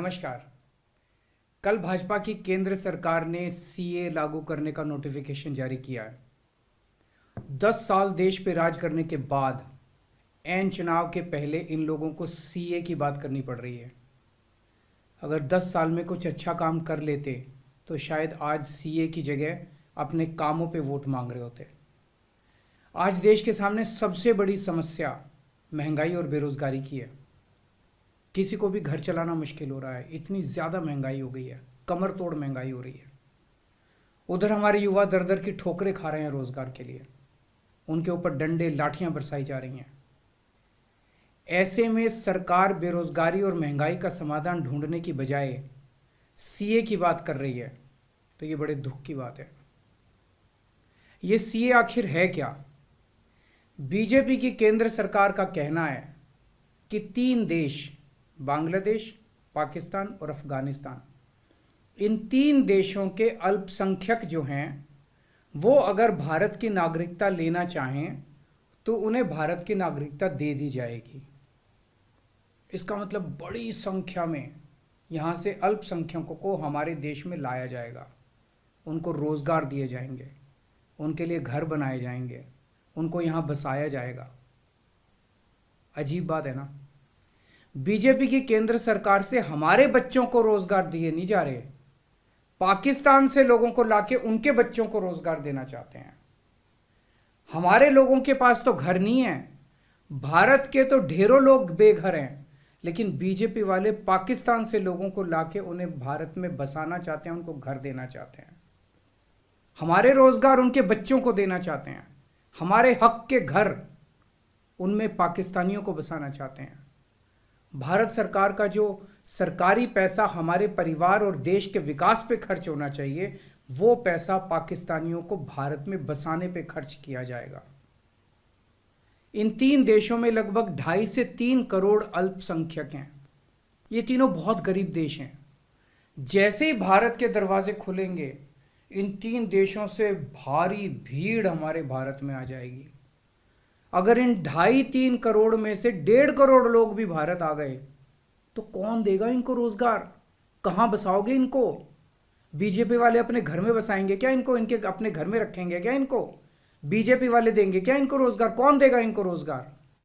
नमस्कार। कल भाजपा की केंद्र सरकार ने सीए लागू करने का नोटिफिकेशन जारी किया है। 10 साल देश पे राज करने के बाद ऐन चुनाव के पहले इन लोगों को सीए की बात करनी पड़ रही है। अगर 10 साल में कुछ अच्छा काम कर लेते तो शायद आज सीए की जगह अपने कामों पे वोट मांग रहे होते। आज देश के सामने सबसे बड़ी समस्या महंगाई और बेरोजगारी की है। किसी को भी घर चलाना मुश्किल हो रहा है, इतनी ज़्यादा महंगाई हो गई है, कमर तोड़ महंगाई हो रही है। उधर हमारे युवा दर दर की ठोकरें खा रहे हैं रोज़गार के लिए, उनके ऊपर डंडे लाठियां बरसाई जा रही हैं। ऐसे में सरकार बेरोजगारी और महंगाई का समाधान ढूंढने की बजाय सीए की बात कर रही है, तो ये बड़े दुख की बात है। ये सीए आखिर है क्या? बीजेपी की केंद्र सरकार का कहना है कि 3 देश, बांग्लादेश, पाकिस्तान और अफगानिस्तान, इन 3 देशों के अल्पसंख्यक जो हैं वो अगर भारत की नागरिकता लेना चाहें तो उन्हें भारत की नागरिकता दे दी जाएगी। इसका मतलब बड़ी संख्या में यहाँ से अल्पसंख्यकों को हमारे देश में लाया जाएगा, उनको रोज़गार दिए जाएंगे, उनके लिए घर बनाए जाएंगे, उनको यहाँ बसाया जाएगा। अजीब बात है ना। बीजेपी की केंद्र सरकार से हमारे बच्चों को रोजगार दिए नहीं जा रहे, पाकिस्तान से लोगों को लाके उनके बच्चों को रोजगार देना चाहते हैं। हमारे लोगों के पास तो घर नहीं है, भारत के तो ढेरों लोग बेघर हैं, लेकिन बीजेपी वाले पाकिस्तान से लोगों को लाके उन्हें भारत में बसाना चाहते हैं, उनको घर देना चाहते हैं। हमारे रोजगार उनके बच्चों को देना चाहते हैं, हमारे हक के घर उनमें पाकिस्तानियों को बसाना चाहते हैं। भारत सरकार का जो सरकारी पैसा हमारे परिवार और देश के विकास पे खर्च होना चाहिए, वो पैसा पाकिस्तानियों को भारत में बसाने पे खर्च किया जाएगा। इन 3 देशों में लगभग 2.5 से 3 करोड़ अल्पसंख्यक हैं। ये तीनों बहुत गरीब देश हैं। जैसे ही भारत के दरवाजे खुलेंगे, इन 3 देशों से भारी भीड़ हमारे भारत में आ जाएगी। अगर इन 2.5-3 करोड़ में से 1.5 करोड़ लोग भी भारत आ गए तो कौन देगा इनको रोजगार? कहाँ बसाओगे इनको? बीजेपी वाले अपने घर में बसाएंगे क्या इनको? इनके अपने घर में रखेंगे क्या इनको? बीजेपी वाले देंगे क्या इनको रोजगार? कौन देगा इनको रोजगार?